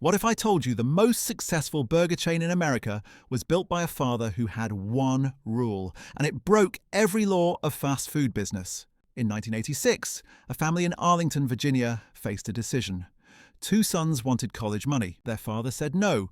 What if I told you the most successful burger chain in America was built by a father who had one rule, and it broke every law of fast food business? In 1986, a family in Arlington, Virginia, faced a decision. Two sons wanted college money. Their father said no.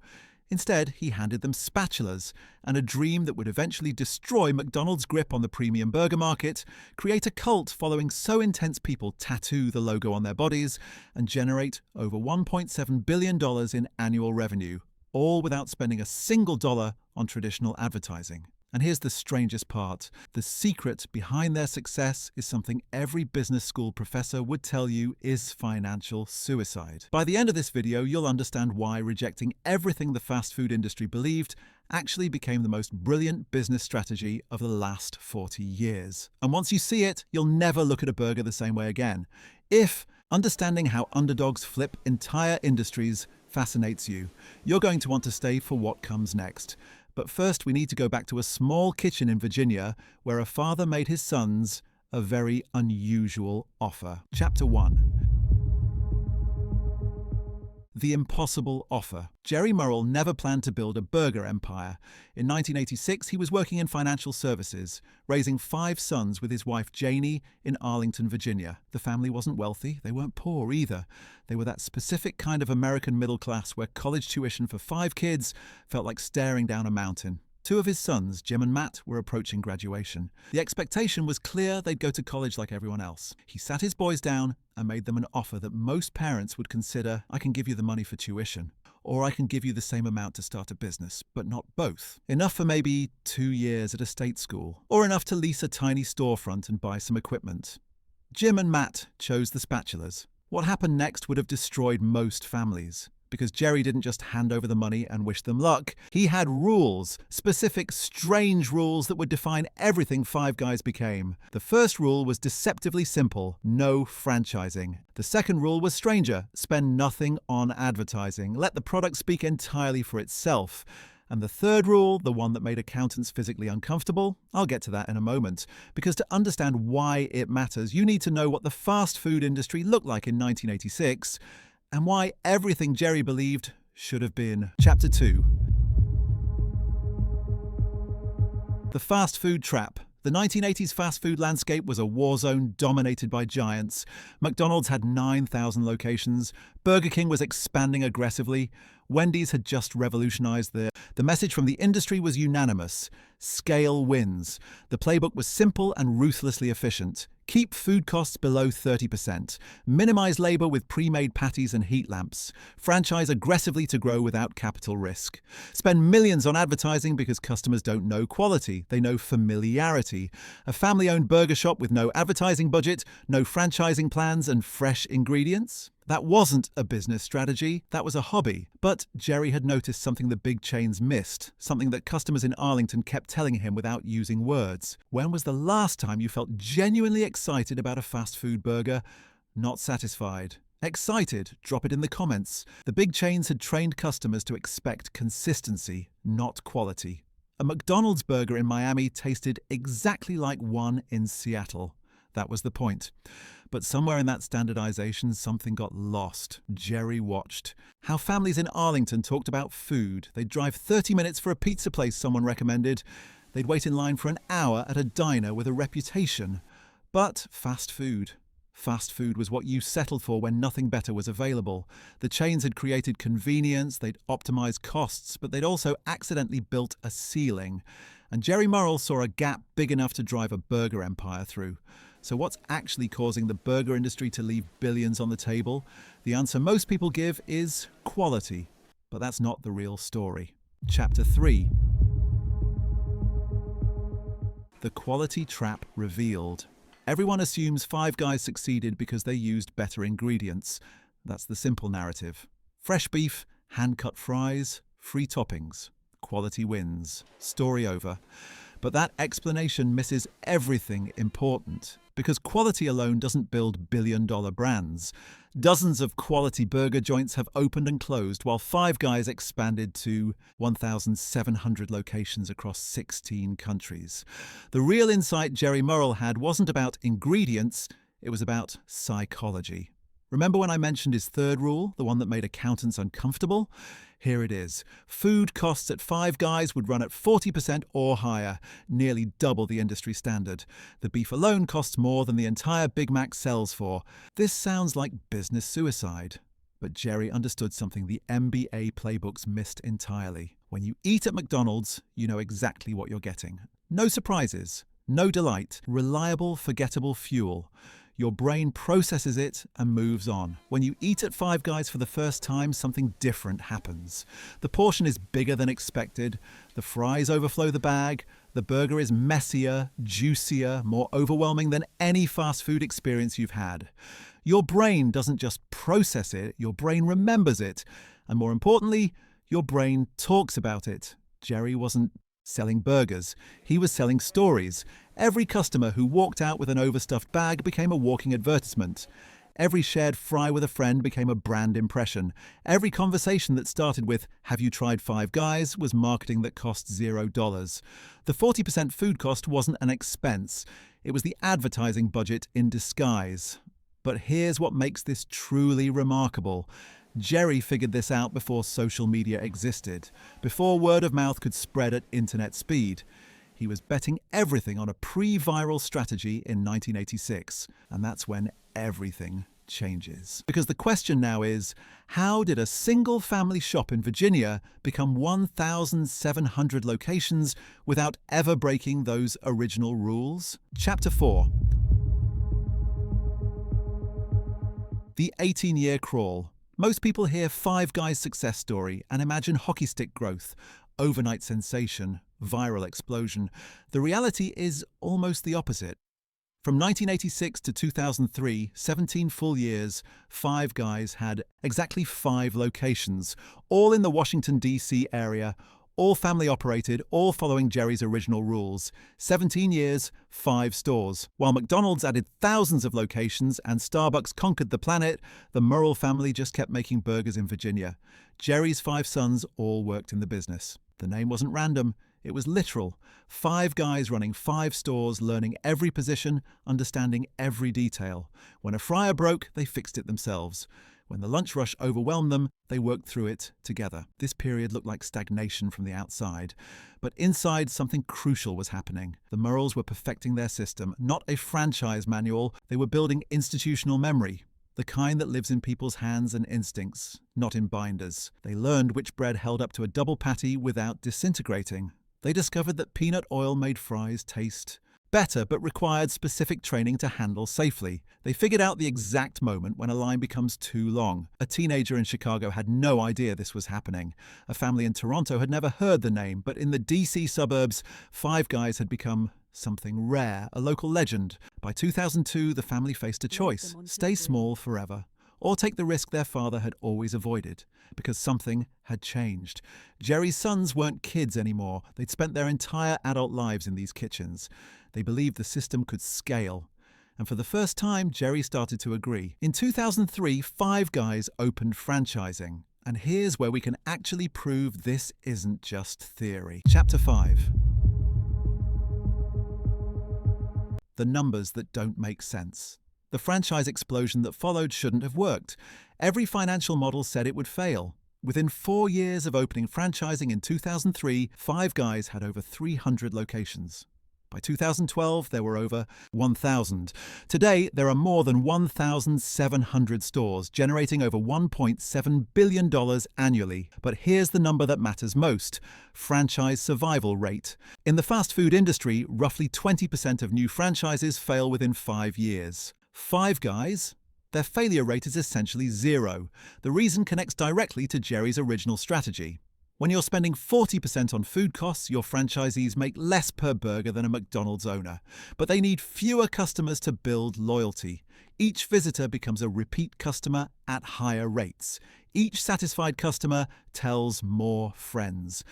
Instead, he handed them spatulas and a dream that would eventually destroy McDonald's grip on the premium burger market, create a cult following so intense people tattoo the logo on their bodies, and generate over $1.7 billion in annual revenue, all without spending a single dollar on traditional advertising. And here's the strangest part. The secret behind their success is something every business school professor would tell you is financial suicide. By the end of this video, you'll understand why rejecting everything the fast food industry believed actually became the most brilliant business strategy of the last 40 years. And once you see it, you'll never look at a burger the same way again. If understanding how underdogs flip entire industries fascinates you, you're going to want to stay for what comes next. But first, we need to go back to a small kitchen in Virginia where a father made his sons a very unusual offer. Chapter 1. The impossible offer. Jerry Murrell never planned to build a burger empire. In 1986, he was working in financial services, raising 5 sons with his wife Janie in Arlington, Virginia. The family wasn't wealthy, they weren't poor either. They were that specific kind of American middle class where college tuition for 5 kids felt like staring down a mountain. 2 of his sons, Jim and Matt, were approaching graduation. The expectation was clear they'd go to college like everyone else. He sat his boys down and made them an offer that most parents would consider: I can give you the money for tuition, or I can give you the same amount to start a business, but not both. Enough for maybe 2 years at a state school, or enough to lease a tiny storefront and buy some equipment. Jim and Matt chose the spatulas. What happened next would have destroyed most families. Because Jerry didn't just hand over the money and wish them luck. He had rules, specific, strange rules that would define everything Five Guys became. The first rule was deceptively simple: no franchising. The second rule was stranger: spend nothing on advertising. Let the product speak entirely for itself. And the third rule, the one that made accountants physically uncomfortable, I'll get to that in a moment. Because to understand why it matters, you need to know what the fast food industry looked like in 1986, and why everything Jerry believed should have been. Chapter 2. The fast food trap. The 1980s fast food landscape was a war zone dominated by giants. McDonald's had 9,000 locations. Burger King was expanding aggressively. Wendy's had just revolutionized the message from the industry was unanimous: scale wins. The playbook was simple and ruthlessly efficient. Keep food costs below 30%. Minimize labor with pre-made patties and heat lamps. Franchise aggressively to grow without capital risk. Spend millions on advertising because customers don't know quality, they know familiarity. A family-owned burger shop with no advertising budget, no franchising plans, and fresh ingredients? That wasn't a business strategy, that was a hobby. But Jerry had noticed something the big chains missed, something that customers in Arlington kept telling him without using words. When was the last time you felt genuinely excited about a fast food burger? Not satisfied. Excited? Drop it in the comments. The big chains had trained customers to expect consistency, not quality. A McDonald's burger in Miami tasted exactly like one in Seattle. That was the point. But somewhere in that standardization, something got lost. Jerry watched how families in Arlington talked about food. They'd drive 30 minutes for a pizza place someone recommended. They'd wait in line for an hour at a diner with a reputation. But fast food. Fast food was what you settled for when nothing better was available. The chains had created convenience, they'd optimized costs, but they'd also accidentally built a ceiling. And Jerry Murrell saw a gap big enough to drive a burger empire through. So what's actually causing the burger industry to leave billions on the table? The answer most people give is quality. But that's not the real story. Chapter 3. The quality trap revealed. Everyone assumes Five Guys succeeded because they used better ingredients. That's the simple narrative. Fresh beef, hand-cut fries, free toppings. Quality wins. Story over. But that explanation misses everything important. Because quality alone doesn't build billion-dollar brands. Dozens of quality burger joints have opened and closed, while Five Guys expanded to 1,700 locations across 16 countries. The real insight Jerry Murrell had wasn't about ingredients, it was about psychology. Remember when I mentioned his third rule, the one that made accountants uncomfortable? Here it is. Food costs at Five Guys would run at 40% or higher, nearly double the industry standard. The beef alone costs more than the entire Big Mac sells for. This sounds like business suicide. But Jerry understood something the MBA playbooks missed entirely. When you eat at McDonald's, you know exactly what you're getting. No surprises, no delight, reliable, forgettable fuel. Your brain processes it and moves on. When you eat at Five Guys for the first time, something different happens. The portion is bigger than expected, the fries overflow the bag, the burger is messier, juicier, more overwhelming than any fast food experience you've had. Your brain doesn't just process it, your brain remembers it. And more importantly, your brain talks about it. Jerry wasn't selling burgers. He was selling stories. Every customer who walked out with an overstuffed bag became a walking advertisement. Every shared fry with a friend became a brand impression. Every conversation that started with, "Have you tried Five Guys?" was marketing that cost $0. The 40% food cost wasn't an expense. It was the advertising budget in disguise. But here's what makes this truly remarkable. Jerry figured this out before social media existed, before word of mouth could spread at internet speed. He was betting everything on a pre-viral strategy in 1986, and that's when everything changes. Because the question now is, how did a single family shop in Virginia become 1,700 locations without ever breaking those original rules? Chapter 4. The 18-year crawl. Most people hear Five Guys' success story and imagine hockey stick growth, overnight sensation, viral explosion. The reality is almost the opposite. From 1986 to 2003, 17 full years, Five Guys had exactly 5 locations, all in the Washington, D.C. area, all family-operated, all following Jerry's original rules. 17 years, 5 stores. While McDonald's added thousands of locations and Starbucks conquered the planet, the Murrell family just kept making burgers in Virginia. Jerry's 5 sons all worked in the business. The name wasn't random, it was literal. 5 guys running 5 stores, learning every position, understanding every detail. When a fryer broke, they fixed it themselves. When the lunch rush overwhelmed them, they worked through it together. This period looked like stagnation from the outside. But inside, something crucial was happening. The Murrells were perfecting their system, not a franchise manual. They were building institutional memory, the kind that lives in people's hands and instincts, not in binders. They learned which bread held up to a double patty without disintegrating. They discovered that peanut oil made fries taste better, but required specific training to handle safely. They figured out the exact moment when a line becomes too long. A teenager in Chicago had no idea this was happening. A family in Toronto had never heard the name, but in the DC suburbs, Five Guys had become something rare, a local legend. By 2002, the family faced a choice: stay small forever, or take the risk their father had always avoided, because something had changed. Jerry's sons weren't kids anymore. They'd spent their entire adult lives in these kitchens. They believed the system could scale. And for the first time, Jerry started to agree. In 2003, Five Guys opened franchising. And here's where we can actually prove this isn't just theory. Chapter 5. The numbers that don't make sense. The franchise explosion that followed shouldn't have worked. Every financial model said it would fail. Within 4 years of opening franchising in 2003, Five Guys had over 300 locations. By 2012, there were over 1,000. Today, there are more than 1,700 stores, generating over $1.7 billion annually. But here's the number that matters most: franchise survival rate. In the fast food industry, roughly 20% of new franchises fail within 5 years. Five Guys? Their failure rate is essentially 0. The reason connects directly to Jerry's original strategy. When you're spending 40% on food costs, your franchisees make less per burger than a McDonald's owner. But they need fewer customers to build loyalty. Each visitor becomes a repeat customer at higher rates. Each satisfied customer tells more friends.